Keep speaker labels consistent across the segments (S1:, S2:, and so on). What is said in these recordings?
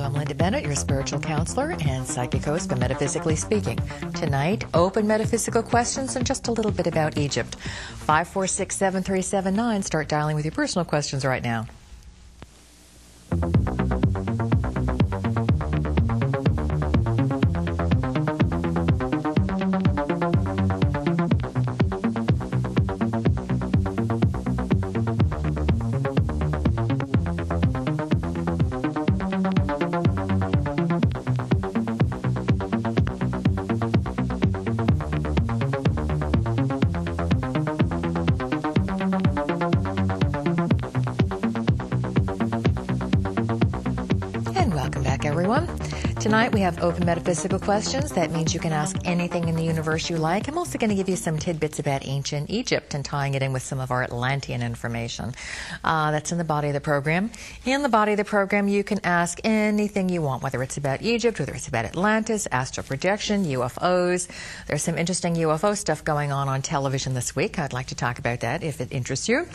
S1: Hello, I'm Linda Bennett, your spiritual counselor and psychic host for Metaphysically Speaking. Tonight, open metaphysical questions and just a little bit about Egypt. 546-7379. Start dialing with your personal questions right now. Everyone. Tonight we have open metaphysical questions. That means you can ask anything in the universe you like. I'm also going to give you some tidbits about ancient Egypt and tying it in with some of our Atlantean information. That's in the body of the program. In the body of the program, you can ask anything you want, whether it's about Egypt, whether it's about Atlantis, astral projection, UFOs. There's some interesting UFO stuff going on television this week. I'd like to talk about that if it interests you.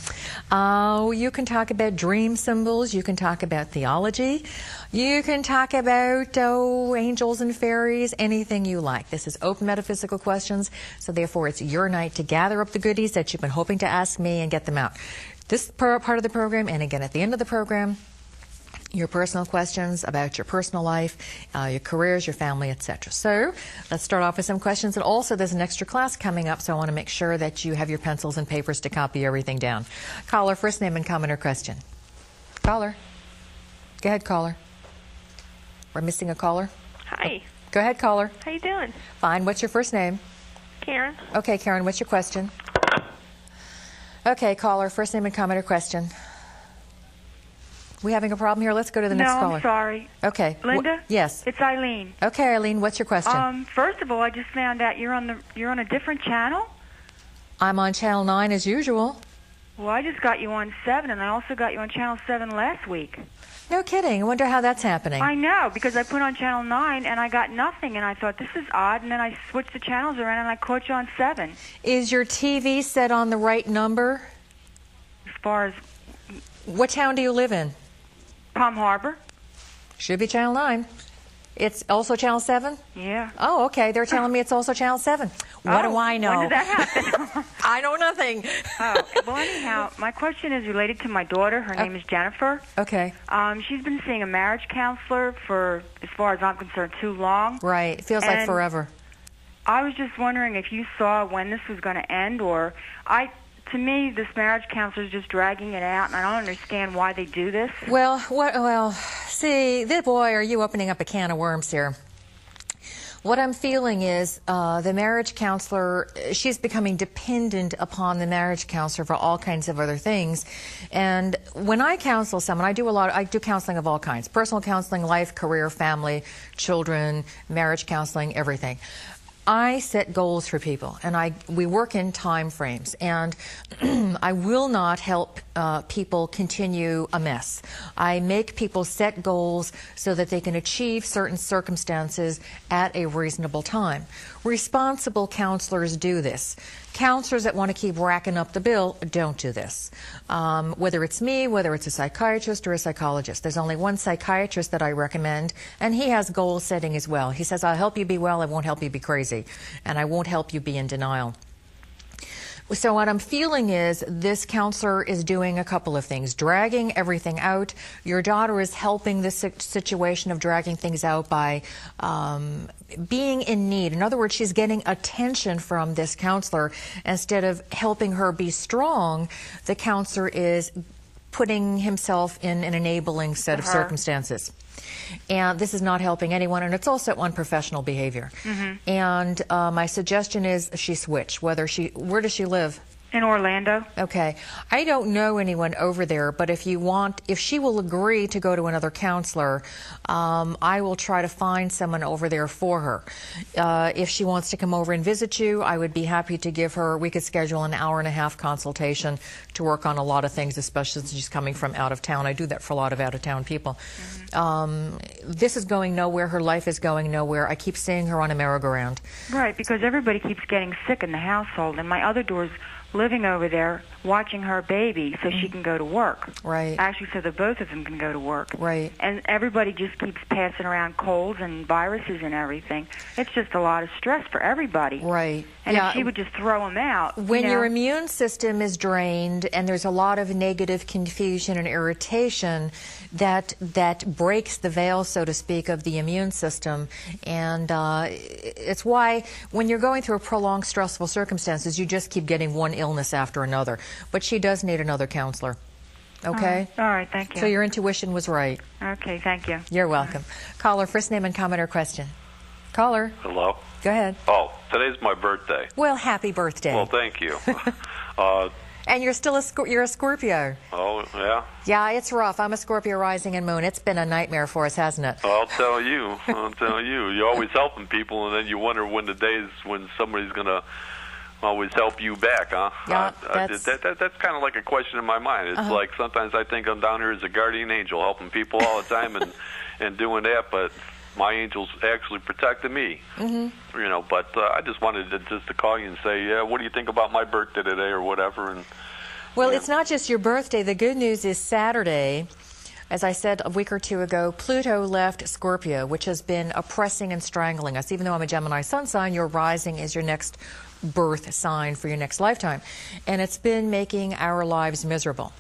S1: You can talk about dream symbols. You can talk about theology. You can talk about angels and fairies, anything you like. This is open metaphysical questions, so therefore it's your night to gather up the goodies that you've been hoping to ask me and get them out. This part of the program, and again at the end of the program, your personal questions about your personal life, your careers, your family, etc. So let's start off with some questions. And also there's an extra class coming up, so I want to make sure that you have your pencils and papers to copy everything down. Caller, first name and comment or question. Caller. Go ahead, caller. We're missing a caller.
S2: Hi.
S1: Go ahead, caller.
S2: How you doing?
S1: Fine. What's your first name?
S2: Karen.
S1: Okay, Karen, what's your question? Okay, caller, first name and comment or question. We having a problem here? Let's go to the next caller.
S2: No, I'm sorry.
S1: Okay.
S2: Linda?
S1: Yes.
S2: It's Eileen.
S1: Okay, Eileen, what's your question?
S2: First of all, I just found out you're on a different channel.
S1: I'm on Channel 9 as usual.
S2: Well, I just got you on 7, and I also got you on Channel 7 last week.
S1: No kidding. I wonder how that's happening.
S2: I know, because I put on Channel 9, and I got nothing, and I thought, this is odd, and then I switched the channels around, and I caught you on 7.
S1: Is your TV set on the right number?
S2: As far as...
S1: What town do you live in?
S2: Palm Harbor.
S1: Should be Channel 9. It's also Channel 7?
S2: Yeah.
S1: Oh, okay. They're telling me it's also Channel 7. What do I know?
S2: When did that happen?
S1: I know nothing.
S2: Oh, well, anyhow, my question is related to my daughter. Her name is Jennifer.
S1: Okay.
S2: She's been seeing a marriage counselor for, as far as I'm concerned, too long.
S1: Right. It feels like forever.
S2: I was just wondering if you saw when this was going to end, or to me, this marriage counselor is just dragging it out, and I don't understand why they do this.
S1: Well, see, boy, are you opening up a can of worms here. What I'm feeling is the marriage counselor, she's becoming dependent upon the marriage counselor for all kinds of other things. And when I counsel someone, I do counseling of all kinds. Personal counseling, life, career, family, children, marriage counseling, everything. I set goals for people, and we work in time frames, and I will not help people continue a mess. I make people set goals so that they can achieve certain circumstances at a reasonable time. Responsible counselors do this. Counselors that want to keep racking up the bill don't do this. Whether it's me, whether it's a psychiatrist or a psychologist. There's only one psychiatrist that I recommend, and he has goal setting as well. He says, I'll help you be well, I won't help you be crazy, and I won't help you be in denial. So what I'm feeling is this counselor is doing a couple of things, dragging everything out. Your daughter is helping this situation of dragging things out by being in need. In other words, she's getting attention from this counselor. Instead of helping her be strong, the counselor is putting himself in an enabling set of circumstances. And this is not helping anyone, and it's also unprofessional behavior. Mm-hmm. And my suggestion is she switch. Where does she live?
S2: In Orlando.
S1: Okay. I don't know anyone over there, but if she will agree to go to another counselor, I will try to find someone over there for her. If she wants to come over and visit you, I would be happy to we could schedule an hour-and-a-half consultation to work on a lot of things, especially since she's coming from out of town. I do that for a lot of out-of-town people. Mm-hmm. This is going nowhere. Her life is going nowhere. I keep seeing her on a merry-go-round.
S2: Right, because everybody keeps getting sick in the household, and my other door's living over there watching her baby so she can go to work.
S1: Right.
S2: Actually, so that both of them can go to work.
S1: Right.
S2: And everybody just keeps passing around colds and viruses and everything. It's just a lot of stress for everybody.
S1: Right.
S2: And if she would just throw them out.
S1: When
S2: you know,
S1: your immune system is drained and there's a lot of negative confusion and irritation, that breaks the veil, so to speak, of the immune system. And it's why when you're going through prolonged stressful circumstances, you just keep getting one illness after another. But she does need another counselor. Okay?
S2: All right, thank you.
S1: So your intuition was right.
S2: Okay, thank you.
S1: You're welcome. Caller, first name and comment or question. Caller.
S3: Hello?
S1: Go ahead.
S3: Oh, today's my birthday.
S1: Well, happy birthday.
S3: Well, thank you.
S1: And you're still you're a Scorpio.
S3: Oh, yeah?
S1: Yeah, it's rough. I'm a Scorpio rising and moon. It's been a nightmare for us, hasn't it?
S3: I'll tell you. You're always helping people, and then you wonder when the days when somebody's going to always help you back, huh?
S1: Yeah,
S3: that's kind of like a question in my mind. It's like sometimes I think I'm down here as a guardian angel helping people all the time and doing that, but my angel's actually protecting me. Mm-hmm. You know, but I just wanted to call you and say, yeah, what do you think about my birthday today or whatever? And
S1: well, it's not just your birthday. The good news is Saturday, as I said a week or two ago, Pluto left Scorpio, which has been oppressing and strangling us. Even though I'm a Gemini sun sign, your rising is your next birth sign for your next lifetime. And it's been making our lives miserable.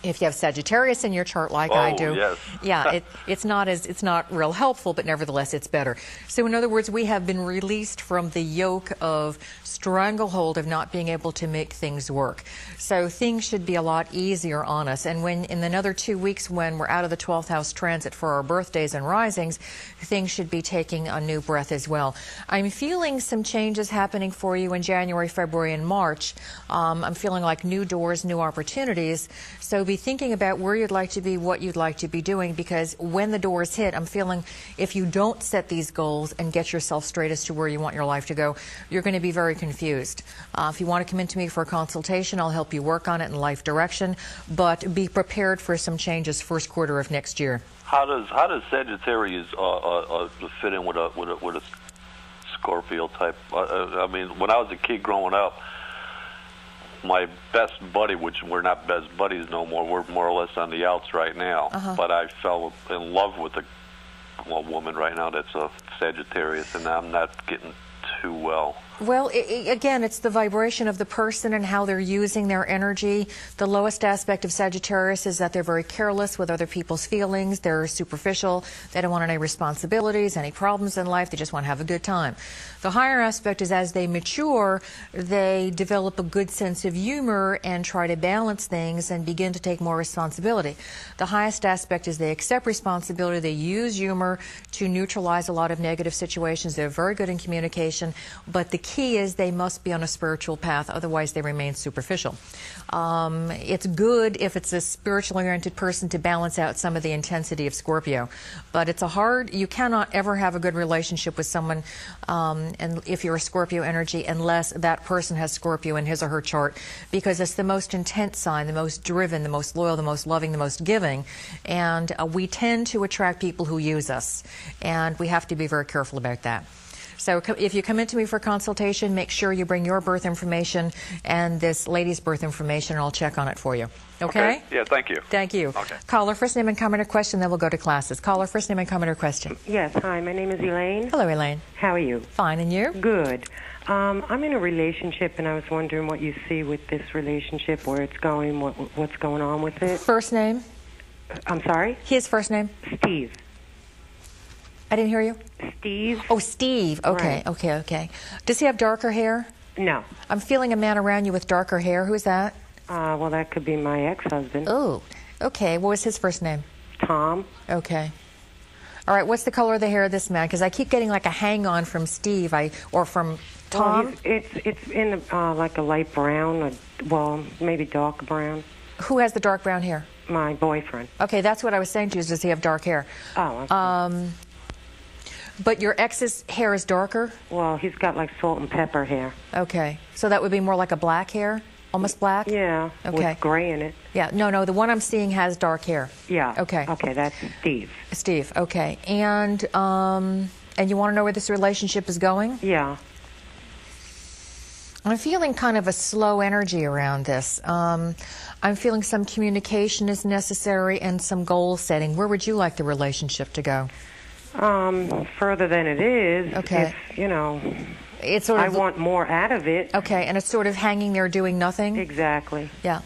S1: If you have Sagittarius in your chart like I do,
S3: yes.
S1: yeah, it's not real helpful, but nevertheless it's better. So in other words, we have been released from the yoke of stranglehold of not being able to make things work. So things should be a lot easier on us. And when in another 2 weeks, when we're out of the 12th house transit for our birthdays and risings, things should be taking a new breath as well. I'm feeling some changes happening for you in January, February, and March. I'm feeling like new doors, new opportunities. So be thinking about where you'd like to be, what you'd like to be doing, because when the doors hit, I'm feeling if you don't set these goals and get yourself straight as to where you want your life to go, you're going to be very confused. If you want to come into me for a consultation, I'll help you work on it in life direction, but be prepared for some changes first quarter of next year.
S3: How does Sagittarius fit in with a Scorpio type? I mean, when I was a kid growing up, my best buddy, which we're not best buddies no more, we're more or less on the outs right now, but I fell in love with a woman right now that's a Sagittarius, and I'm not getting too well.
S1: Well, again, it's the vibration of the person and how they're using their energy. The lowest aspect of Sagittarius is that they're very careless with other people's feelings. They're superficial. They don't want any responsibilities, any problems in life. They just want to have a good time. The higher aspect is as they mature, they develop a good sense of humor and try to balance things and begin to take more responsibility. The highest aspect is they accept responsibility. They use humor to neutralize a lot of negative situations. They're very good in communication, but the key is they must be on a spiritual path, otherwise they remain superficial. It's good if it's a spiritually oriented person to balance out some of the intensity of Scorpio, but it's you cannot ever have a good relationship with someone and if you're a Scorpio energy unless that person has Scorpio in his or her chart, because it's the most intense sign, the most driven, the most loyal, the most loving, the most giving, and we tend to attract people who use us, and we have to be very careful about that. So if you come into me for consultation, make sure you bring your birth information and this lady's birth information, and I'll check on it for you. Okay?
S3: Yeah, thank you.
S1: Thank you.
S3: Okay.
S1: Caller, first name and comment or question, then we'll go to classes. Caller, first name and comment or question.
S4: Yes, hi, my name is Elaine.
S1: Hello, Elaine.
S4: How are you?
S1: Fine, and you?
S4: Good. I'm in a relationship, and I was wondering what you see with this relationship, where it's going, what's going on with it.
S1: First name?
S4: I'm sorry?
S1: His first name?
S4: Steve.
S1: I didn't hear you.
S4: Steve.
S1: Oh, Steve. Okay,
S4: Right.
S1: okay. Does he have darker hair?
S4: No.
S1: I'm feeling a man around you with darker hair. Who's that?
S4: Well, that could be my ex-husband.
S1: Oh, okay. What was his first name?
S4: Tom.
S1: Okay. All right, what's the color of the hair of this man? Because I keep getting like a hang-on from Steve or from Tom.
S4: Well, it's in like a light brown, maybe dark brown.
S1: Who has the dark brown hair?
S4: My boyfriend.
S1: Okay, that's what I was saying to you, is does he have dark hair?
S4: Oh, okay.
S1: But your ex's hair is darker?
S4: Well, he's got like salt and pepper hair.
S1: Okay, so that would be more like a black hair? Almost black?
S4: Yeah,
S1: okay.
S4: With gray in it.
S1: Yeah, no, the one I'm seeing has dark hair.
S4: Yeah.
S1: Okay.
S4: Okay, that's Steve.
S1: Steve, okay. And you want to know where this relationship is going?
S4: Yeah.
S1: I'm feeling kind of a slow energy around this. I'm feeling some communication is necessary and some goal setting. Where would you like the relationship to go?
S4: Further than it is.
S1: Okay.
S4: It's sort of, I want more out of it.
S1: Okay, and it's sort of hanging there doing nothing?
S4: Exactly.
S1: Yeah.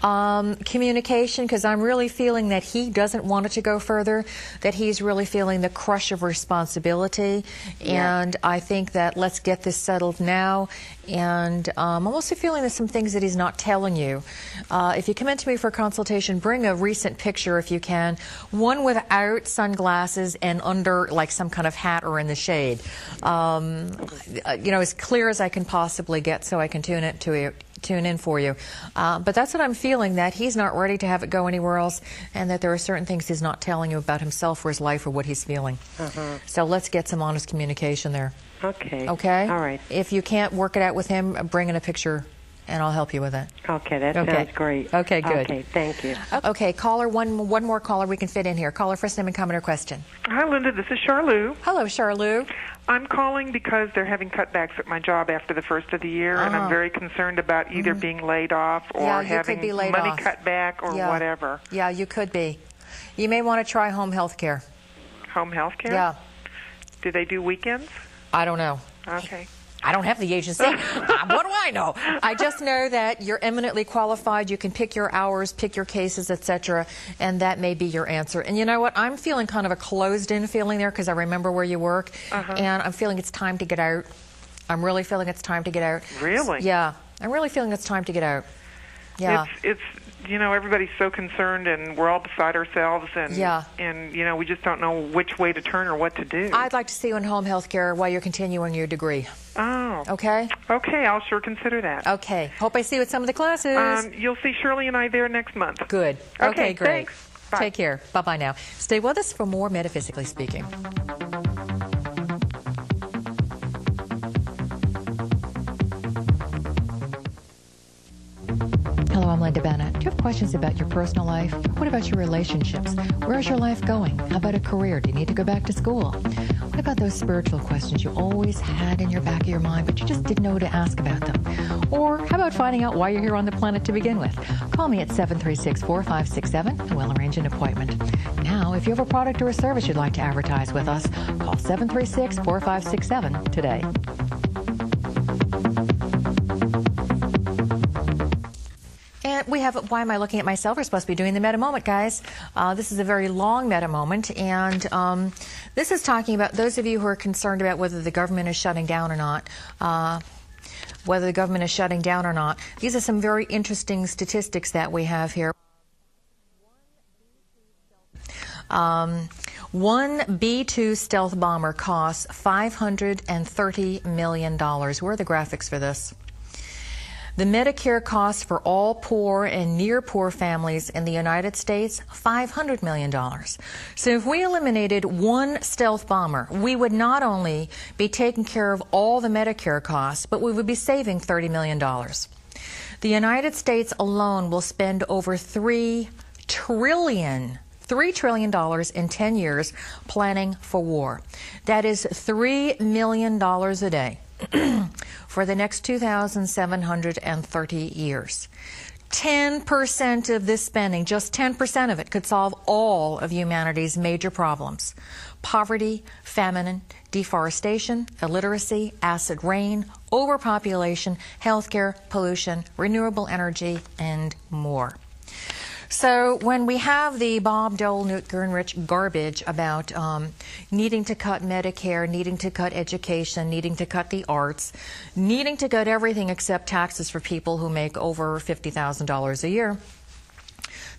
S1: Communication, because I'm really feeling that he doesn't want it to go further, that he's really feeling the crush of responsibility, and I think that let's get this settled now, and I'm also feeling there's some things that he's not telling you. If you come into me for a consultation, bring a recent picture if you can, one without sunglasses and under like some kind of hat or in the shade. As clear as I can possibly get so I can tune in for you. But that's what I'm feeling, that he's not ready to have it go anywhere else, and that there are certain things he's not telling you about himself or his life or what he's feeling. So let's get some honest communication there.
S4: Okay.
S1: Okay?
S4: All right.
S1: If you can't work it out with him, bring in a picture and I'll help you with it.
S4: Okay, that sounds great.
S1: Okay, good.
S4: Okay, thank you.
S1: Okay, caller, one more caller we can fit in here. Caller, first name and comment or question.
S5: Hi, Linda. This is Charlou.
S1: Hello, Charlou.
S5: I'm calling because they're having cutbacks at my job after the first of the year, and I'm very concerned about either being laid off or having money cut back or whatever.
S1: Yeah, you could be. You may want to try home health care.
S5: Home health care?
S1: Yeah.
S5: Do they do weekends?
S1: I don't know.
S5: Okay.
S1: I don't have the agency. What do I know? I just know that you're eminently qualified. You can pick your hours, pick your cases, etc., and that may be your answer. And you know what? I'm feeling kind of a closed-in feeling there because I remember where you work, and I'm feeling it's time to get out. I'm really feeling it's time to get out.
S5: Really?
S1: Yeah. I'm really feeling it's time to get out. Yeah.
S5: It's everybody's so concerned, and we're all beside ourselves, and we just don't know which way to turn or what to do.
S1: I'd like to see you in home health care while you're continuing your degree.
S5: Oh.
S1: Okay?
S5: Okay, I'll sure consider that.
S1: Okay. Hope I see you at some of the classes.
S5: You'll see Shirley and I there next month.
S1: Good. Okay, great.
S5: Thanks. Bye.
S1: Take care. Bye-bye now. Stay with us for more Metaphysically Speaking. Hello, I'm Linda Bennett. Do you have questions about your personal life? What about your relationships? Where is your life going? How about a career? Do you need to go back to school? What about those spiritual questions you always had in your back of your mind, but you just didn't know to ask about them? Or how about finding out why you're here on the planet to begin with? Call me at 736-4567 and we'll arrange an appointment. Now, if you have a product or a service you'd like to advertise with us, call 736-4567 today. And we have, why am I looking at myself? We're supposed to be doing the meta moment, guys. This is a very long meta moment, and this is talking about those of you who are concerned about whether the government is shutting down or not. Whether the government is shutting down or not. These are some very interesting statistics that we have here. One B-2 stealth bomber costs $530 million. Where are the graphics for this? The Medicare cost for all poor and near poor families in the United States, $500 million. So if we eliminated one stealth bomber, we would not only be taking care of all the Medicare costs, but we would be saving $30 million. The United States alone will spend over $3 trillion in 10 years planning for war. That is $3 million a day. For the next 2,730 years. 10% of this spending, just 10% of it, could solve all of humanity's major problems. Poverty, famine, deforestation, illiteracy, acid rain, overpopulation, healthcare, pollution, renewable energy, and more. So when we have the Bob Dole, Newt Gingrich garbage about needing to cut Medicare, needing to cut education, needing to cut the arts, needing to cut everything except taxes for people who make over $50,000 a year,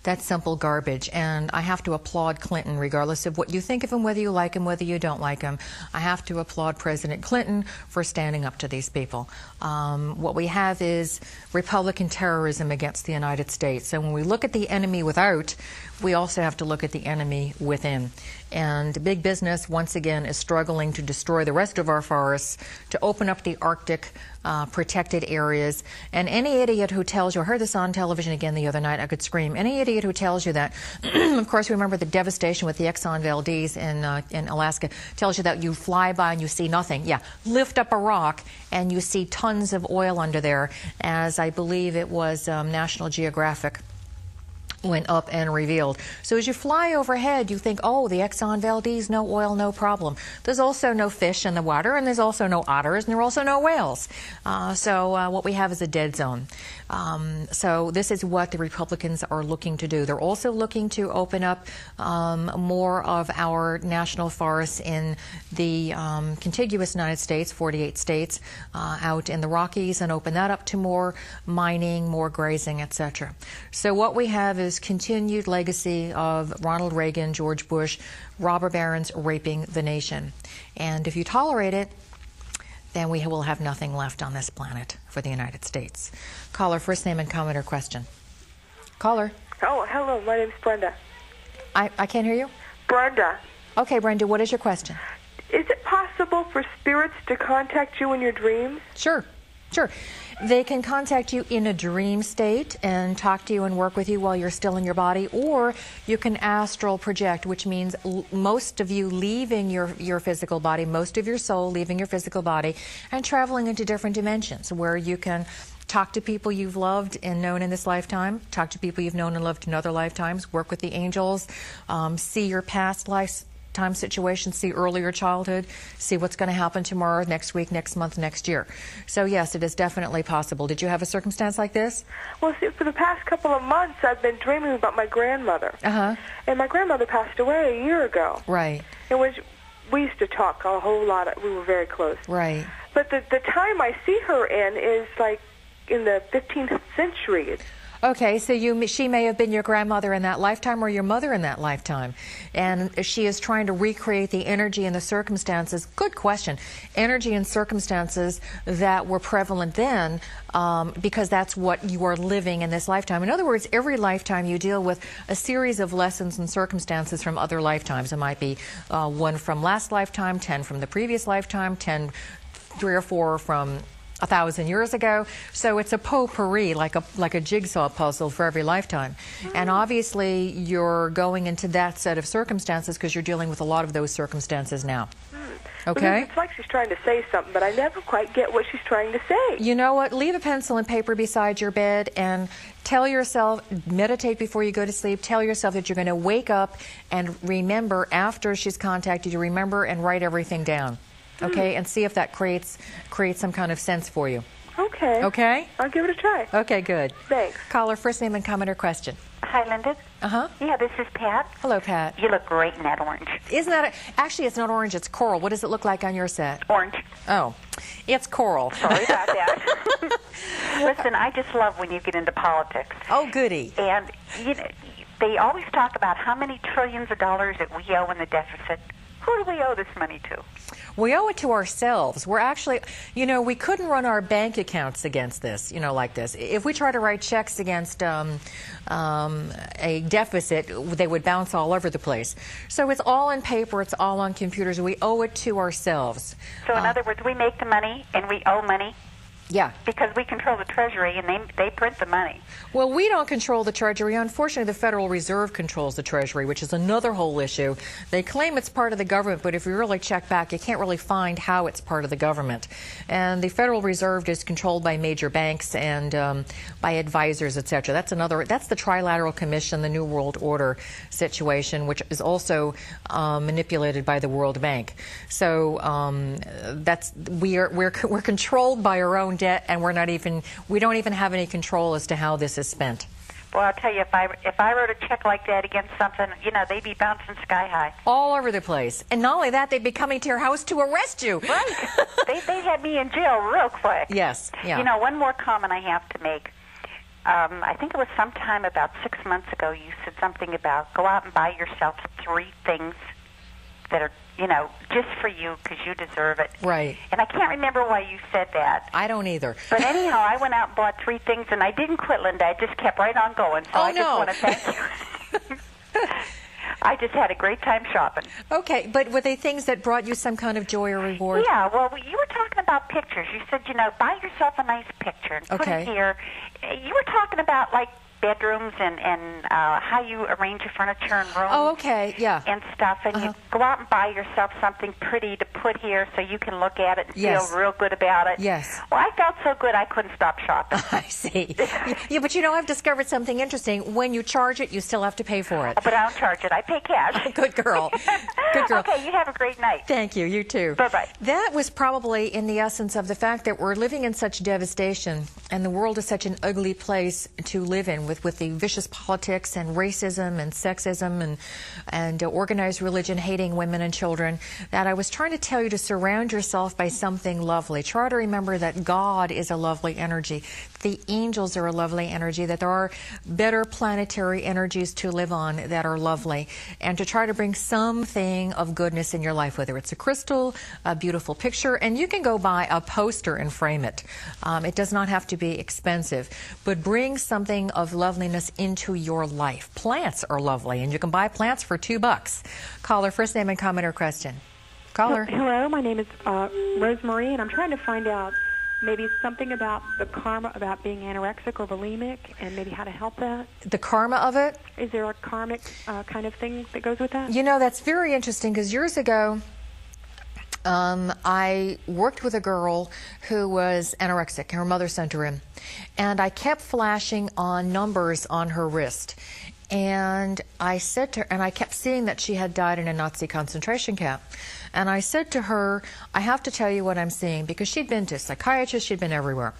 S1: that's simple garbage. And I have to applaud Clinton, regardless of what you think of him, whether you like him, whether you don't like him. I have to applaud President Clinton for standing up to these people. What we have is Republican terrorism against the United States. So when we look at the enemy without, we also have to look at the enemy within. And big business, once again, is struggling to destroy the rest of our forests, to open up the Arctic protected areas. And any idiot who tells you, I heard this on television again the other night, I could scream, any idiot who tells you that, of course, remember the devastation with the Exxon Valdez in Alaska, tells you that you fly by and you see nothing. Yeah, lift up a rock and you see tons of oil under there, as I believe it was National Geographic went up and revealed. So as you fly overhead, you think, oh, the Exxon Valdez, no oil, no problem. There's also no fish in the water, and there's also no otters, and there are also no whales. So what we have is a dead zone. So this is what the Republicans are looking to do. They're also looking to open up more of our national forests in the contiguous United States, 48 states, out in the Rockies, and open that up to more mining, more grazing, etc. So what we have is continued legacy of Ronald Reagan, George Bush, robber barons raping the nation. And if you tolerate it, then we will have nothing left on this planet for the United States. Caller, first name and comment or question. Caller.
S6: Oh, hello. My name's Brenda.
S1: I can't hear you?
S6: Brenda.
S1: Okay, Brenda, what is your question?
S6: Is it possible for spirits to contact you in your dreams?
S1: Sure. They can contact you in a dream state and talk to you and work with you while you're still in your body, or you can astral project, which means most of you leaving your physical body, most of your soul leaving your physical body and traveling into different dimensions where you can talk to people you've loved and known in this lifetime, talk to people you've known and loved in other lifetimes, work with the angels, see your past lifetime situation, see earlier childhood, see what's going to happen tomorrow, next week, next month, next year. So yes, it is definitely possible. Did you have a circumstance like this?
S6: Well, see, for the past couple of months, I've been dreaming about my grandmother.
S1: Uh-huh.
S6: And my grandmother passed away a year ago.
S1: Right.
S6: And we used to talk a whole lot. We were very close.
S1: Right.
S6: But the time I see her in is like in the 15th century.
S1: Okay, so she may have been your grandmother in that lifetime or your mother in that lifetime. And she is trying to recreate the energy and the circumstances. Good question. Energy and circumstances that were prevalent then, because that's what you are living in this lifetime. In other words, every lifetime you deal with a series of lessons and circumstances from other lifetimes. It might be 1 from last lifetime, 10 from the previous lifetime, 3 or 4 from 1,000 years ago. So it's a potpourri, like a jigsaw puzzle for every lifetime. And obviously you're going into that set of circumstances because you're dealing with a lot of those circumstances now. Okay?
S6: It's like she's trying to say something, but I never quite get what she's trying to say.
S1: You know what? Leave a pencil and paper beside your bed and tell yourself, meditate before you go to sleep, tell yourself that you're going to wake up and remember after she's contacted you, remember and write everything down. Okay, and see if that creates some kind of sense for you.
S6: Okay.
S1: Okay?
S6: I'll give it a try.
S1: Okay, good.
S6: Thanks.
S1: Caller, first name and comment or question.
S7: Hi, Linda.
S1: Uh-huh.
S7: Yeah, this is Pat.
S1: Hello, Pat.
S7: You look great in that orange.
S1: Isn't that actually, it's not orange, it's coral. What does it look like on your set?
S7: Orange.
S1: Oh, it's coral.
S7: Sorry about that. Listen, I just love when you get into politics.
S1: Oh, goody.
S7: And they always talk about how many trillions of dollars that we owe in the deficit. Who do we owe this money to?
S1: We owe it to ourselves. We're actually, we couldn't run our bank accounts against this, like this. If we try to write checks against a deficit, they would bounce all over the place. So it's all on paper, it's all on computers. We owe it to ourselves.
S7: So in other words, we make the money and we owe money?
S1: Yeah.
S7: Because we control the Treasury and they print the money.
S1: Well, we don't control the Treasury. Unfortunately, the Federal Reserve controls the Treasury, which is another whole issue. They claim it's part of the government, but if you really check back, you can't really find how it's part of the government. And the Federal Reserve is controlled by major banks and by advisors, etc. That's the Trilateral Commission, the New World Order situation, which is also manipulated by the World Bank. So we're controlled by our own debt, and we don't even have any control as to how this is spent.
S7: Well, I'll tell you, if I wrote a check like that against something, they'd be bouncing sky high.
S1: All over the place. And not only that, they'd be coming to your house to arrest you.
S7: Right. they had me in jail real quick.
S1: Yes. Yeah.
S7: One more comment I have to make. I think it was sometime about 6 months ago, you said something about go out and buy yourself 3 things that are, just for you because you deserve it.
S1: Right.
S7: And I can't remember why you said that.
S1: I don't either.
S7: But anyhow, I went out and bought 3 things, and I didn't quit, Linda. I just kept right on going. So I just want to thank you. I just had a great time shopping.
S1: Okay, but were they things that brought you some kind of joy or reward?
S7: Yeah, well, you were talking about pictures. You said, buy yourself a nice picture and put it here. You were talking about, like, bedrooms and how you arrange your furniture and rooms.
S1: Oh, okay, yeah.
S7: And stuff. And you go out and buy yourself something pretty to put here so you can look at it and feel real good about it.
S1: Yes.
S7: Well, I felt so good I couldn't stop shopping.
S1: I see. Yeah, but I've discovered something interesting. When you charge it, you still have to pay for it.
S7: But I don't charge it. I pay cash.
S1: Good girl. Good girl.
S7: Okay, you have a great night.
S1: Thank you. You too.
S7: Bye-bye.
S1: That was probably in the essence of the fact that we're living in such devastation, and the world is such an ugly place to live in with the vicious politics and racism and sexism and organized religion hating women and children, that I was trying to tell you to surround yourself by something lovely. Try to remember that God is a lovely energy. The angels are a lovely energy, that there are better planetary energies to live on that are lovely, and to try to bring something of goodness in your life, whether it's a crystal, a beautiful picture, and you can go buy a poster and frame it. It does not have to be expensive, but bring something of loveliness into your life. Plants are lovely, and you can buy plants for $2. Caller, first name and comment or question. Caller.
S8: Hello, my name is Rosemarie, and I'm trying to find out maybe something about the karma about being anorexic or bulimic, and maybe how to help that.
S1: The karma of it?
S8: Is there a karmic kind of thing that goes with that?
S1: That's very interesting, because years ago, I worked with a girl who was anorexic, and her mother sent her in. And I kept flashing on numbers on her wrist. And I said to her, and I kept seeing that she had died in a Nazi concentration camp. And I said to her, I have to tell you what I'm seeing, because she'd been to psychiatrists, she'd been everywhere.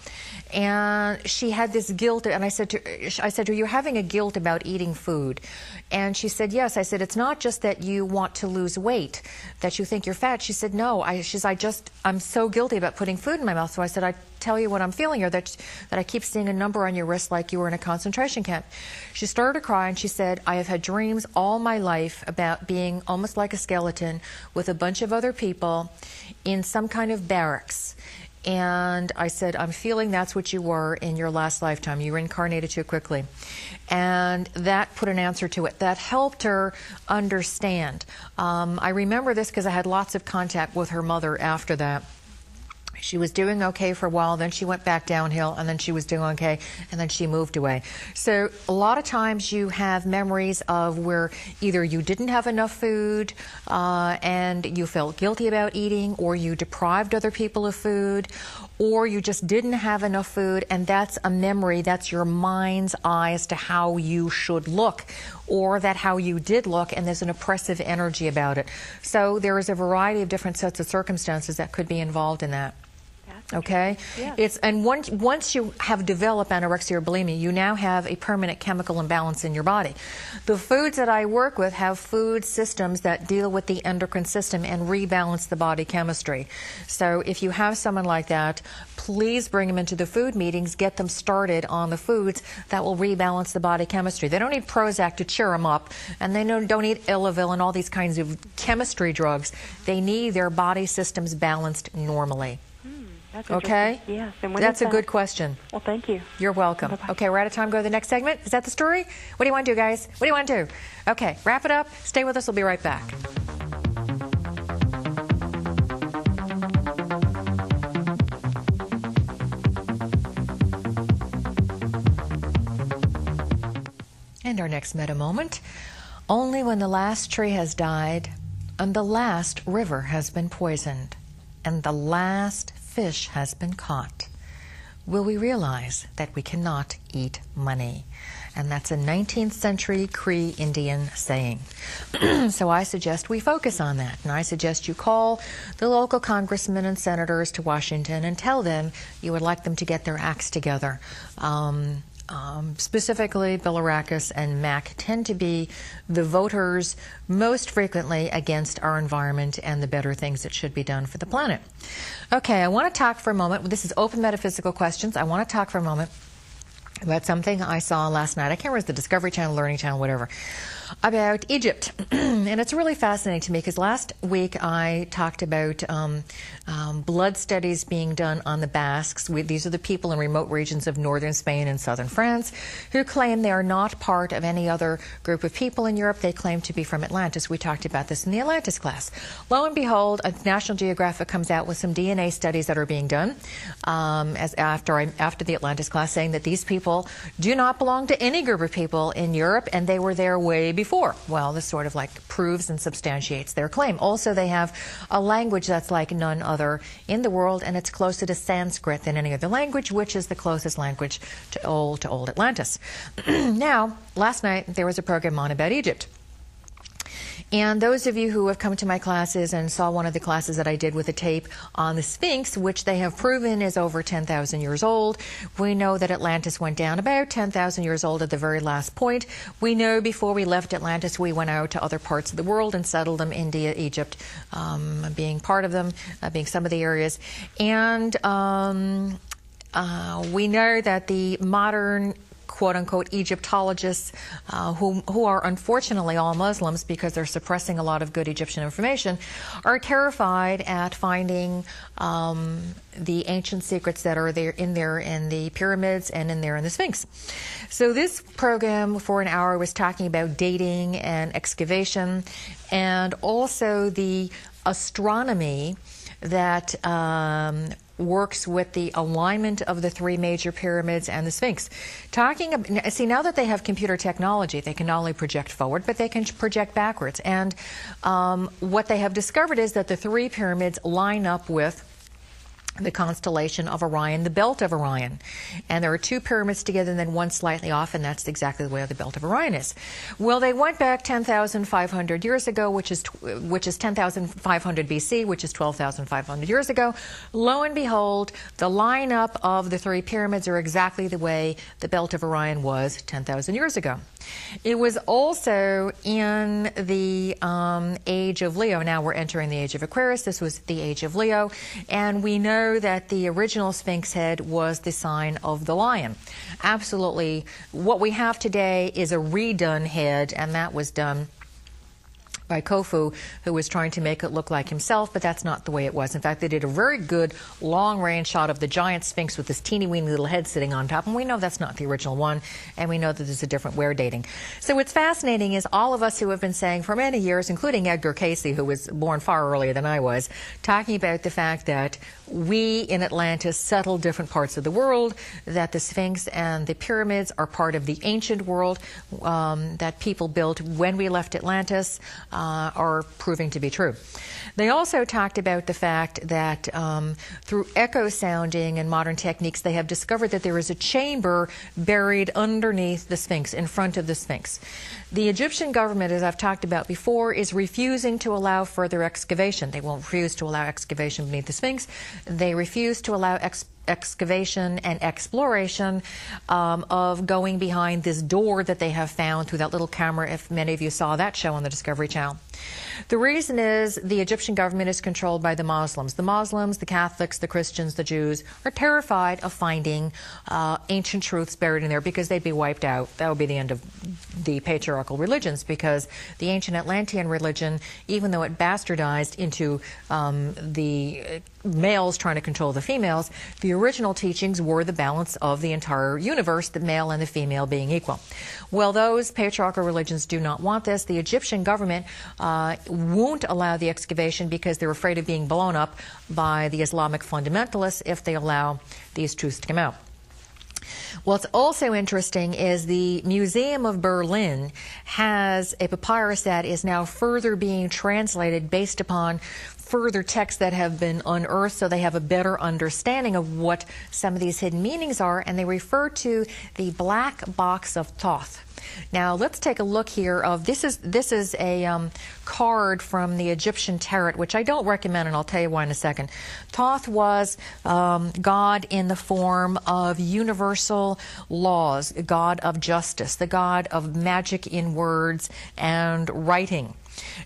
S1: And she had this guilt, and I said to her, you're having a guilt about eating food. And she said, yes. I said, it's not just that you want to lose weight, that you think you're fat. She said, no. I'm so guilty about putting food in my mouth. So I said, I tell you what I'm feeling here, that I keep seeing a number on your wrist like you were in a concentration camp. She started to cry, and she said, I have had dreams all my life about being almost like a skeleton with a bunch of other people in some kind of barracks. And I said, I'm feeling that's what you were in your last lifetime. You reincarnated too quickly. And that put an answer to it. That helped her understand. I remember this because I had lots of contact with her mother after that. She was doing okay for a while, then she went back downhill, and then she was doing okay, and then she moved away. So a lot of times you have memories of where either you didn't have enough food and you felt guilty about eating, or you deprived other people of food, or you just didn't have enough food, and that's a memory, that's your mind's eye as to how you should look, or that how you did look, and there's an oppressive energy about it. So there is a variety of different sets of circumstances that could be involved in that. Okay?
S8: Yes.
S1: And once you have developed anorexia or bulimia, you now have a permanent chemical imbalance in your body. The foods that I work with have food systems that deal with the endocrine system and rebalance the body chemistry. So if you have someone like that, please bring them into the food meetings, get them started on the foods that will rebalance the body chemistry. They don't need Prozac to cheer them up, and they don't need Elavil and all these kinds of chemistry drugs. They need their body systems balanced normally.
S8: That's
S1: okay?
S8: Yes. And
S1: that's a good question.
S8: Well, thank you.
S1: You're welcome.
S8: Bye-bye.
S1: Okay, we're out of time. Go to the next segment. Is that the story? What do you want to do, guys? What do you want to do? Okay, wrap it up. Stay with us. We'll be right back. And our next meta moment. Only when the last tree has died and the last river has been poisoned and the last fish has been caught will we realize that we cannot eat money. And that's a 19th century Cree Indian saying. So I suggest we focus on that. And I suggest you call the local congressmen and senators to Washington and tell them you would like them to get their acts together. Specifically, Bilirakis and Mac tend to be the voters most frequently against our environment and the better things that should be done for the planet. Okay, I want to talk for a moment. This is open metaphysical questions. I want to talk for a moment about something I saw last night. I can't remember if it was the Discovery Channel, Learning Channel, whatever. about Egypt. And it's really fascinating to me because last week I talked about blood studies being done on the Basques. These are the people in remote regions of northern Spain and southern France who claim they are not part of any other group of people in Europe. They claim to be from Atlantis. We talked about this in the Atlantis class. Lo and behold, National Geographic comes out with some DNA studies that are being done after the Atlantis class, saying that these people do not belong to any group of people in Europe, and they were there way before. Well, this sort of like proves and substantiates their claim. Also, they have a language that's like none other in the world, and it's closer to Sanskrit than any other language, which is the closest language to old Atlantis. Now, last night there was a program on about Egypt. And those of you who have come to my classes and saw one of the classes that I did with a tape on the Sphinx, which they have proven is over 10,000 years old, we know that Atlantis went down about 10,000 years old at the very last point. We know before we left Atlantis, we went out to other parts of the world and settled them, India, Egypt, being part of them, being some of the areas. And we know that the modern quote-unquote Egyptologists, who are unfortunately all Muslims because they're suppressing a lot of good Egyptian information, are terrified at finding the ancient secrets that are in the pyramids and in the Sphinx. So this program for an hour was talking about dating and excavation, and also the astronomy that works with the alignment of the three major pyramids and the Sphinx. See, now that they have computer technology, they can not only project forward, but they can project backwards. And what they have discovered is that the three pyramids line up with the constellation of Orion, the belt of Orion. And there are two pyramids together and then one slightly off, and that's exactly the way the belt of Orion is. Well, they went back 10,500 years ago, which is 10,500 BC, which is 12,500 years ago. Lo and behold, the lineup of the three pyramids are exactly the way the belt of Orion was 10,000 years ago. It was also in the age of Leo. Now we're entering the age of Aquarius. This was the age of Leo. And we know that the original Sphinx head was the sign of the lion. Absolutely. What we have today is a redone head, and that was done by Khufu, who was trying to make it look like himself, but that's not the way it was. In fact, they did a very good long-range shot of the giant Sphinx with this teeny-weeny little head sitting on top, and we know that's not the original one, and we know that there's a different wear dating. So what's fascinating is all of us who have been saying for many years, including Edgar Cayce, who was born far earlier than I was, talking about the fact that we in Atlantis settled different parts of the world, that the Sphinx and the pyramids are part of the ancient world that people built when we left Atlantis, are proving to be true. They also talked about the fact that through echo sounding and modern techniques, they have discovered that there is a chamber buried underneath the Sphinx, in front of the Sphinx. The Egyptian government, as I've talked about before, is refusing to allow further excavation. They won't refuse to allow excavation beneath the Sphinx. They refuse to allow excavation and exploration of going behind this door that they have found through that little camera, if many of you saw that show on the Discovery Channel. The reason is the Egyptian government is controlled by the Muslims. The Muslims, the Catholics, the Christians, the Jews are terrified of finding ancient truths buried in there because they'd be wiped out. That would be the end of the patriarchal religions, because the ancient Atlantean religion, even though it bastardized into the males trying to control the females, the original teachings were the balance of the entire universe, the male and the female being equal. Well, those patriarchal religions do not want this. The Egyptian government won't allow the excavation because they're afraid of being blown up by the Islamic fundamentalists if they allow these truths to come out. What's also interesting is the Museum of Berlin has a papyrus that is now further being translated based upon further texts that have been unearthed, so they have a better understanding of what some of these hidden meanings are, and they refer to the black box of Thoth. Now let's take a look here of this is a card from the Egyptian tarot, which I don't recommend, and I'll tell you why in a second. Thoth was God in the form of universal laws, a God of justice, the God of magic in words and writing.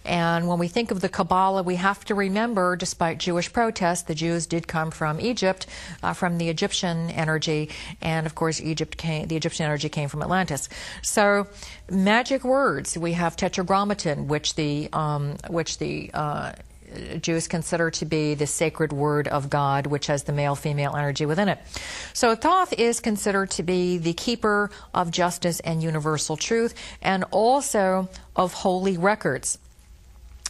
S1: And when we think of the Kabbalah, we have to remember, despite Jewish protests, the Jews did come from Egypt, from the Egyptian energy, and of course the Egyptian energy came from Atlantis. So magic words, we have tetragrammaton, which the Jews consider to be the sacred word of God, which has the male-female energy within it. So Thoth is considered to be the keeper of justice and universal truth, and also of holy records.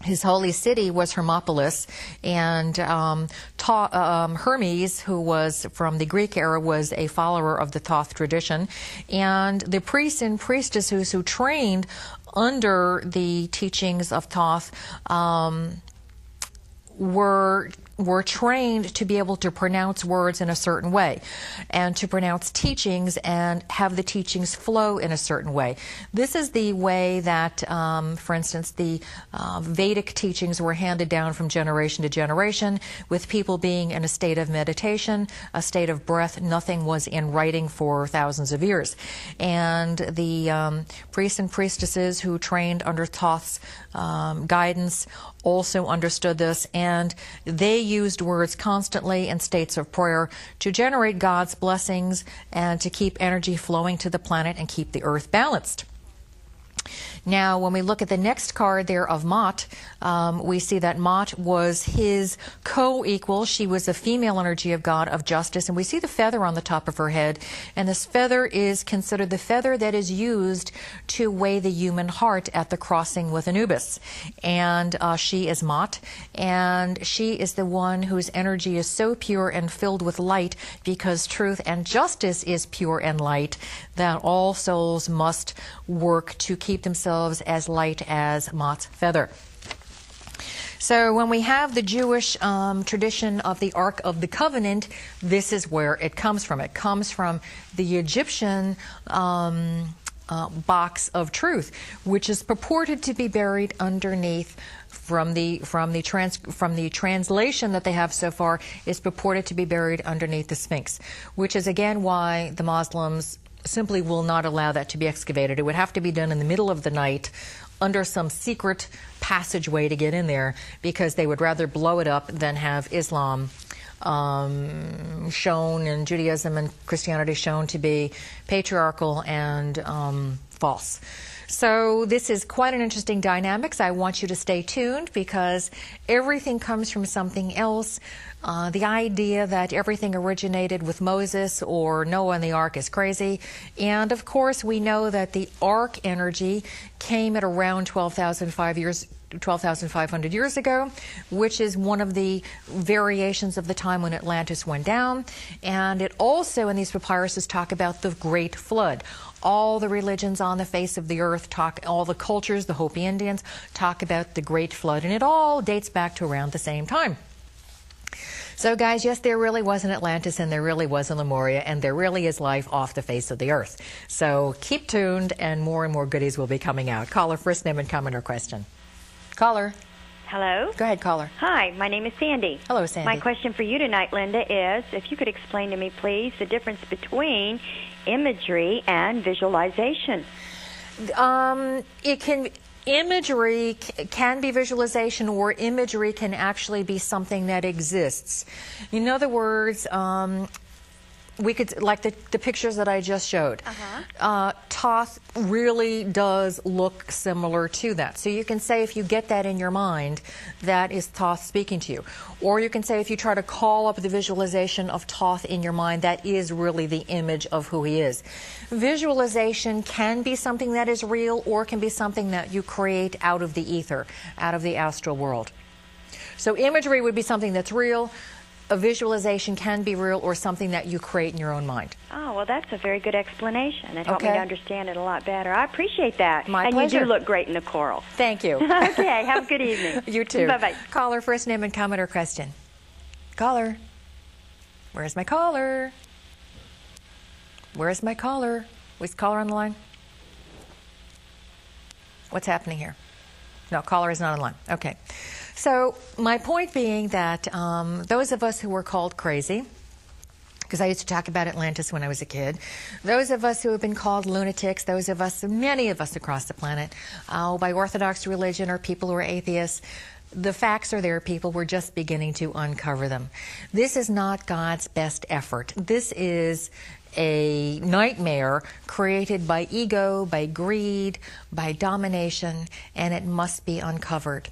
S1: His holy city was Hermopolis, and Hermes, who was from the Greek era, was a follower of the Thoth tradition. And the priests and priestesses who trained under the teachings of Thoth were trained to be able to pronounce words in a certain way and to pronounce teachings and have the teachings flow in a certain way. This is the way that, for instance, the Vedic teachings were handed down from generation to generation, with people being in a state of meditation, a state of breath. Nothing was in writing for thousands of years. And the priests and priestesses who trained under Thoth's guidance also understood this, and they used words constantly in states of prayer to generate God's blessings and to keep energy flowing to the planet and keep the earth balanced. Now, when we look at the next card there of Mot, we see that Mot was his co-equal. She was the female energy of God of justice, and we see the feather on the top of her head, and this feather is considered the feather that is used to weigh the human heart at the crossing with Anubis. And she is Mot, and she is the one whose energy is so pure and filled with light, because truth and justice is pure and light, that all souls must work to keep themselves as light as Mot's feather. So when we have the Jewish tradition of the Ark of the Covenant, this is where it comes from. It comes from the Egyptian box of truth, which is purported to be buried underneath. From the translation that they have so far, is purported to be buried underneath the Sphinx, which is again why the Muslims simply will not allow that to be excavated. It would have to be done in the middle of the night under some secret passageway to get in there, because they would rather blow it up than have Islam shown, and Judaism and Christianity shown to be patriarchal and false. So this is quite an interesting dynamics. I want you to stay tuned, because everything comes from something else. The idea that everything originated with Moses or Noah and the Ark is crazy. And of course, we know that the Ark energy came at around 12,500 years ago, which is one of the variations of the time when Atlantis went down. And it also, in these papyruses, talk about the Great Flood. All the religions on the face of the earth talk, all the cultures, the Hopi Indians, talk about the Great Flood, and it all dates back to around the same time. So guys, yes, there really was an Atlantis, and there really was a Lemuria, and there really is life off the face of the earth. So keep tuned, and more goodies will be coming out. Caller, first name and comment or question. Caller.
S9: Hello?
S1: Go ahead, caller.
S9: Hi, my name is Sandy.
S1: Hello, Sandy.
S9: My question for you tonight, Linda, is if you could explain to me, please, the difference between imagery and visualization.
S1: Imagery can be visualization, or imagery can actually be something that exists. In other words, we could, like the pictures that I just showed, Thoth really does look similar to that. So you can say, if you get that in your mind, that is Thoth speaking to you. Or you can say, if you try to call up the visualization of Thoth in your mind, that is really the image of who he is. Visualization can be something that is real, or can be something that you create out of the ether, out of the astral world. So imagery would be something that's real. A visualization can be real, or something that you create in your own mind.
S9: Oh, well, that's a very good explanation. It helped me to understand it a lot better. I appreciate that.
S1: My pleasure.
S9: And you do look great in the coral.
S1: Thank you.
S9: Okay, have a good evening.
S1: You too.
S9: Bye-bye.
S1: Caller, first name and comment or question. Caller. Where's my caller? Where's my caller? Was the caller on the line? What's happening here? No, caller is not on the line. Okay. So my point being that those of us who were called crazy because I used to talk about Atlantis when I was a kid. Those of us who have been called lunatics, many of us across the planet, by Orthodox religion or people who are atheists, the facts are there, people. We're just beginning to uncover them. This is not God's best effort. This is a nightmare created by ego, by greed, by domination, and it must be uncovered.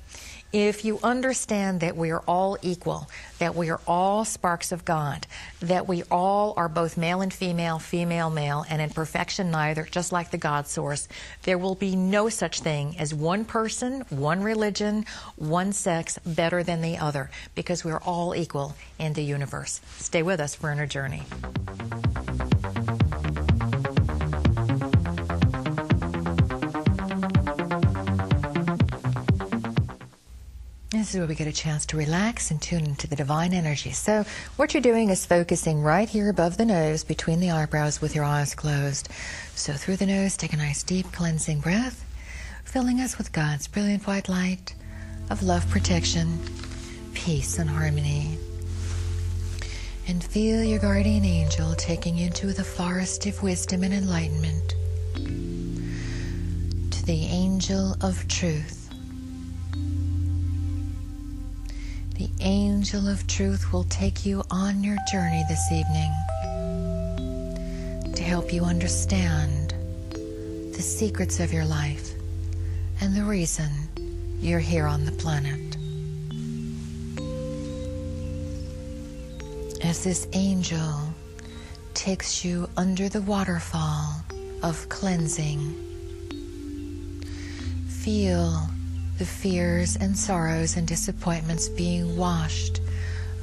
S1: If you understand that we are all equal, that we are all sparks of God, that we all are both male and female, female, male, and in perfection neither, just like the God source, there will be no such thing as one person, one religion, one sex better than the other, because we're all equal in the universe. Stay with us for our journey. This is where we get a chance to relax and tune into the divine energy. So what you're doing is focusing right here above the nose, between the eyebrows, with your eyes closed. So through the nose, take a nice deep cleansing breath, filling us with God's brilliant white light of love, protection, peace, and harmony. And feel your guardian angel taking you into the forest of wisdom and enlightenment, to the angel of truth. The angel of truth will take you on your journey this evening to help you understand the secrets of your life and the reason you're here on the planet. As this angel takes you under the waterfall of cleansing, feel the fears and sorrows and disappointments being washed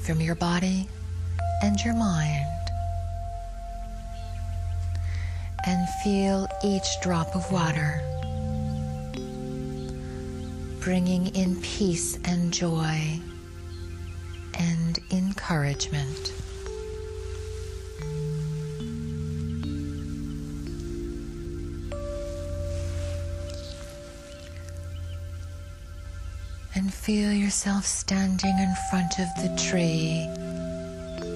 S1: from your body and your mind. And feel each drop of water bringing in peace and joy and encouragement. And feel yourself standing in front of the tree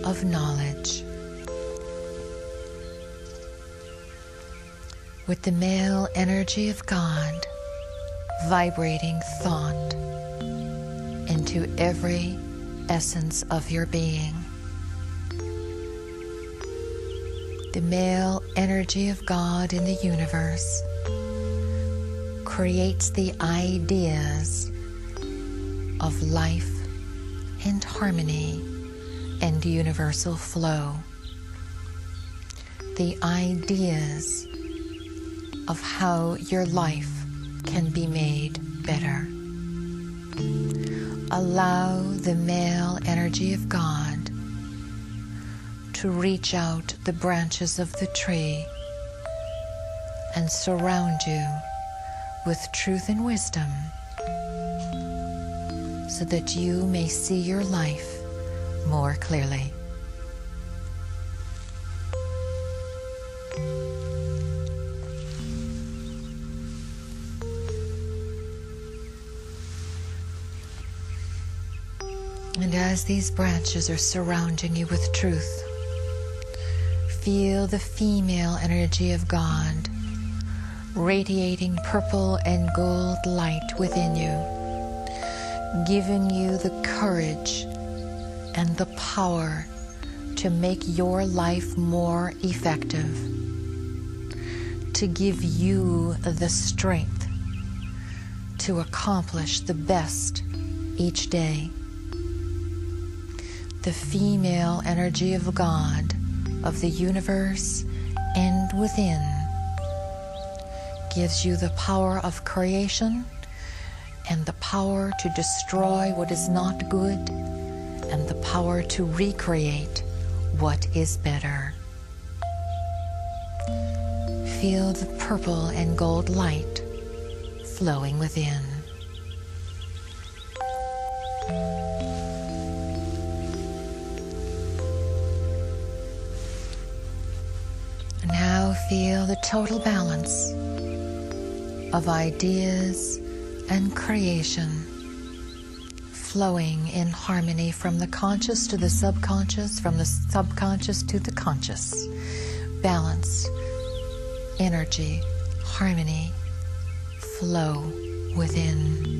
S1: of knowledge, with the male energy of God vibrating thought into every essence of your being. The male energy of God in the universe creates the ideas of life and harmony and universal flow. The ideas of how your life can be made better. Allow the male energy of God to reach out the branches of the tree and surround you with truth and wisdom, so that you may see your life more clearly. And as these branches are surrounding you with truth, feel the female energy of God radiating purple and gold light within you, giving you the courage and the power to make your life more effective, to give you the strength to accomplish the best each day. The female energy of God, of the universe and within, gives you the power of creation and the power to destroy what is not good, and the power to recreate what is better. Feel the purple and gold light flowing within. Now feel the total balance of ideas and creation flowing in harmony from the conscious to the subconscious, from the subconscious to the conscious. Balance, energy, harmony, flow within.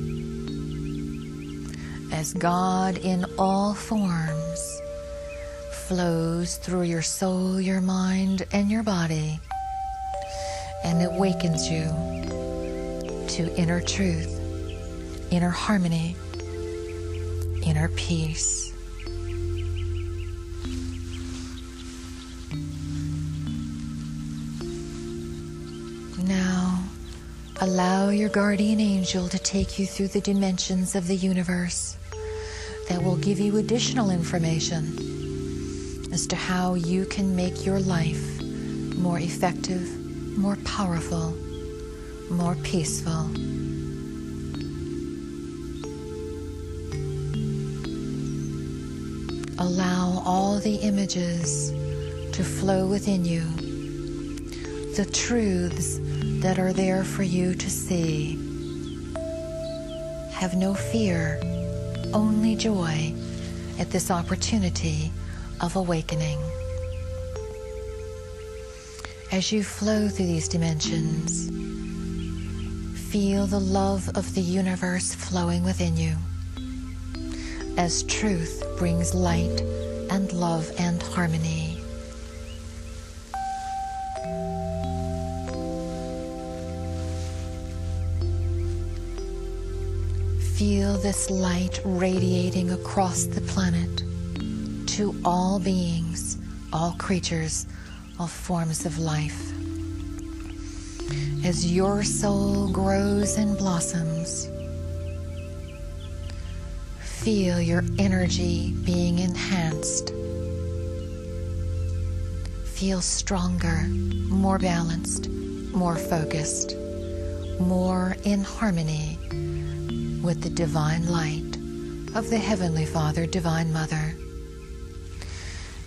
S1: As God in all forms flows through your soul, your mind, and your body, and it awakens you to inner truth, inner harmony, inner peace. Now, allow your guardian angel to take you through the dimensions of the universe that will give you additional information as to how you can make your life more effective, more powerful, more peaceful. Allow all the images to flow within you, the truths that are there for you to see. Have no fear, only joy at this opportunity of awakening. As you flow through these dimensions, feel the love of the universe flowing within you, as truth brings light and love and harmony. Feel this light radiating across the planet to all beings, all creatures, all forms of life. As your soul grows and blossoms, feel your energy being enhanced. Feel stronger, more balanced, more focused, more in harmony with the divine light of the Heavenly Father, Divine Mother.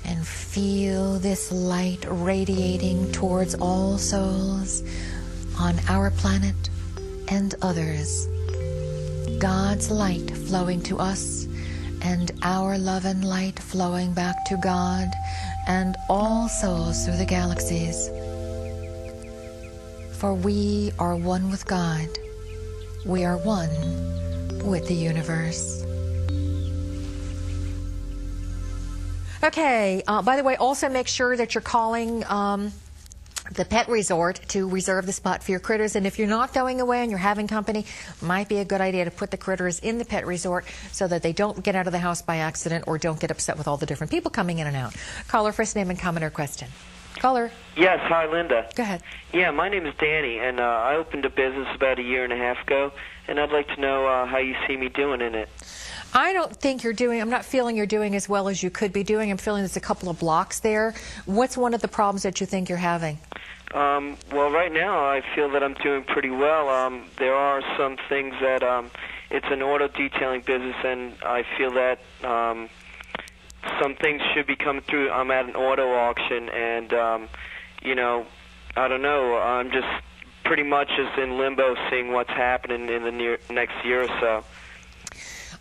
S1: And feel this light radiating towards all souls on our planet and others. God's light flowing to us, and our love and light flowing back to God and all souls through the galaxies. For we are one with God. We are one with the universe. Okay, by the way, also make sure that you're calling the pet resort to reserve the spot for your critters. And if you're not going away and you're having company, might be a good idea to put the critters in the pet resort so that they don't get out of the house by accident or don't get upset with all the different people coming in and out. Caller, first name and comment or question. Caller.
S10: Yes, hi, Linda.
S1: Go ahead.
S10: Yeah, my name is Danny, and I opened a business about a year and a half ago, and I'd like to know how you see me doing in it.
S1: I don't think you're doing, I'm not feeling you're doing as well as you could be doing. I'm feeling there's a couple of blocks there. What's one of the problems that you think you're having?
S10: Well, right now I feel that I'm doing pretty well. There are some things that it's an auto detailing business, and I feel that some things should be coming through. I'm at an auto auction, and, you know, I don't know. I'm just pretty much just in limbo seeing what's happening in the next year or so.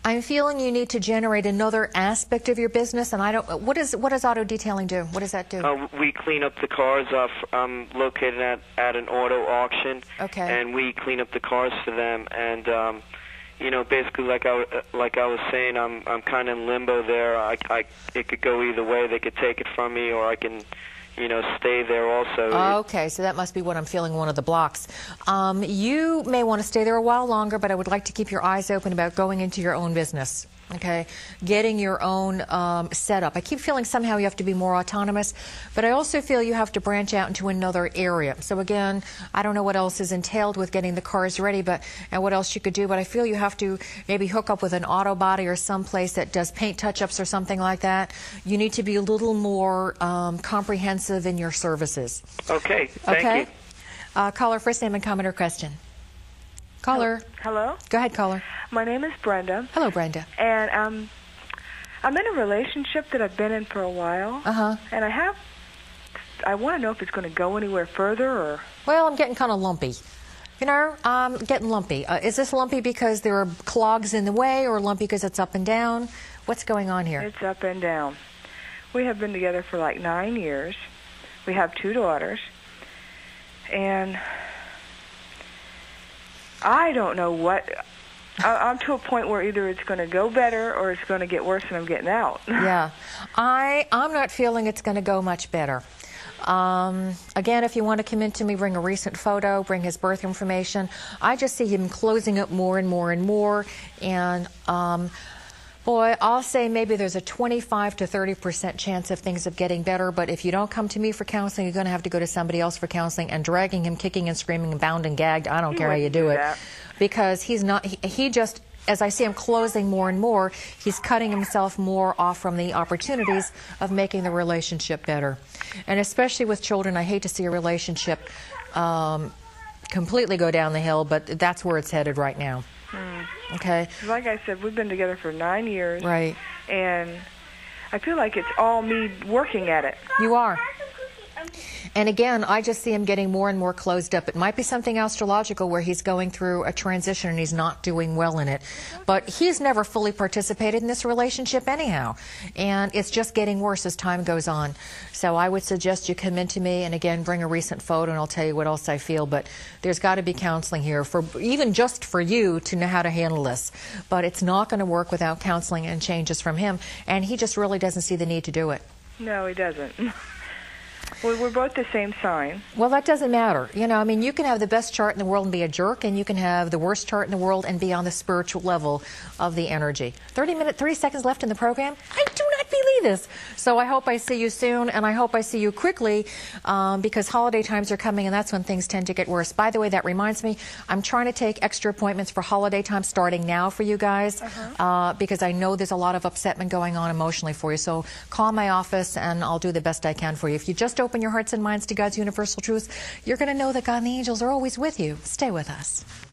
S1: I'm feeling you need to generate another aspect of your business, and I don't. What does auto detailing do? What does that do?
S10: We clean up the cars. I'm located at an auto auction,
S1: okay,
S10: and we clean up the cars for them. And you know, basically, like I was saying, I'm kind of in limbo there. It could go either way. They could take it from me, or I can, you know, stay there also.
S1: Okay, so that must be what I'm feeling, one of the blocks. You may want to stay there a while longer, but I would like to keep your eyes open about going into your own business, okay? Getting your own setup. I keep feeling somehow you have to be more autonomous, but I also feel you have to branch out into another area. So again, I don't know what else is entailed with getting the cars ready, and what else you could do, but I feel you have to maybe hook up with an auto body or someplace that does paint touch-ups or something like that. You need to be a little more comprehensive in your services.
S10: Okay, thank you.
S1: Caller, first name and comment or question. Caller.
S6: Hello?
S1: Go ahead, caller.
S6: My name is Brenda.
S1: Hello, Brenda.
S6: And I'm in a relationship that I've been in for a while.
S1: Uh-huh.
S6: And I want to know if it's going to go anywhere further or...
S1: Well, I'm getting kind of lumpy. You know, getting lumpy. Is this lumpy because there are clogs in the way, or lumpy because it's up and down? What's going on here?
S2: It's up and down. We have been together for like 9 years. We have 2 daughters. And I don't know what... I'm to a point where either it's going to go better or it's going to get worse and I'm getting out.
S1: Yeah. I'm not feeling it's going to go much better. Again, if you want to come in to me, bring a recent photo, bring his birth information. I just see him closing up more and more and more. And, boy, I'll say maybe there's a 25 to 30% chance of things of getting better. But if you don't come to me for counseling, you're going to have to go to somebody else for counseling. And dragging him, kicking and screaming and bound and gagged, I don't care how you do it. Because he's not, he just, as I see him closing more and more, he's cutting himself more off from the opportunities of making the relationship better. And especially with children, I hate to see a relationship completely go down the hill, but that's where it's headed right now. Okay?
S2: Like I said, we've been together for 9 years.
S1: Right.
S2: And I feel like it's all me working at it.
S1: You are. And again, I just see him getting more and more closed up. It might be something astrological where he's going through a transition and he's not doing well in it. But he's never fully participated in this relationship anyhow. And it's just getting worse as time goes on. So I would suggest you come in to me and again, bring a recent photo and I'll tell you what else I feel. But there's got to be counseling here, for even just for you to know how to handle this. But it's not going to work without counseling and changes from him. And he just really doesn't see the need to do it.
S2: No, he doesn't. Well, we're both the same sign.
S1: Well, that doesn't matter. You know, I mean, you can have the best chart in the world and be a jerk, and you can have the worst chart in the world and be on the spiritual level of the energy. 30 seconds left in the program. I do not believe this. So I hope I see you soon, and I hope I see you quickly, because holiday times are coming, and that's when things tend to get worse. By the way, that reminds me, I'm trying to take extra appointments for holiday time starting now for you guys, because I know there's a lot of upsetment going on emotionally for you. So call my office, and I'll do the best I can for you. If you just open your hearts and minds to God's universal truth, you're going to know that God and the angels are always with you. Stay with us.